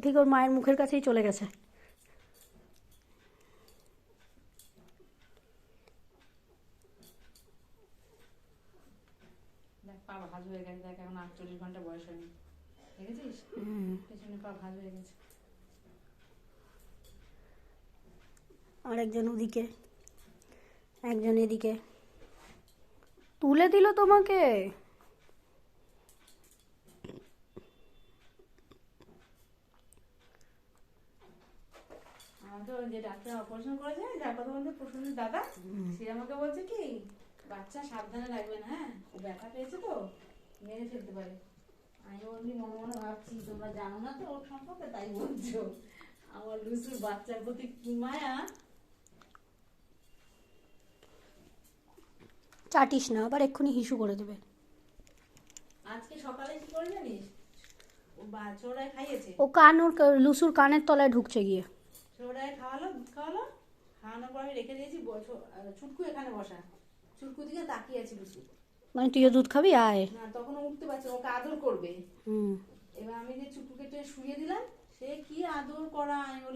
ঠিক ওর মায়ের মুখের কাছেই চলে গেছে। দেখ পা ভাঁজ হয়ে গেছে, দেখ এখন 48 ঘন্টা বয়স হয়নি, দেখেছিস পেছনে পা ভাঁজ হয়ে গেছে। আর একজন ওদিকে, একজন এদিকে। তুলে দিল তোমাকে। আমাকে যে ডাক্তার অপারেশন করেছে, যার কথা বলতে প্রসূতির দাদা, সে আমাকে বলছে কি বাচ্চা সাবধানে রাখবেন, হ্যাঁ ও ব্যথা পেয়েছে তো মেরে ফেলতে পারে। আমি বলি মনে মনে ভাবছি তোমরা জানো না তো ওর সম্পর্কে, তাই বলছো। আমার লুসুর বাচ্চার প্রতি কি মায়া। চাটিস না, আবার এক্ষুনি হিসু করে দেবে। আজকে সকালে কি করে জানিস, ও ছোড়ায় খাইয়েছে, ও কান ওর লুসুর কানের তলায় ঢুকছে গিয়ে। ছোড়ায় খাওয়ালো, দুধ খাওয়ালো, খাওয়ানোর পর আমি রেখে দিয়েছি। ছুটকু এখানে বসা, ছুটকু দিকে তাকিয়ে আছে লুসু। মানে তুইও দুধ খাবি, আয়। না তখনও উঠতে পারছে, ওকে আদর করবে। হুম। এবার আমি যে ছুটকুকে শুয়ে দিলাম, সে কি আদর করা, আমি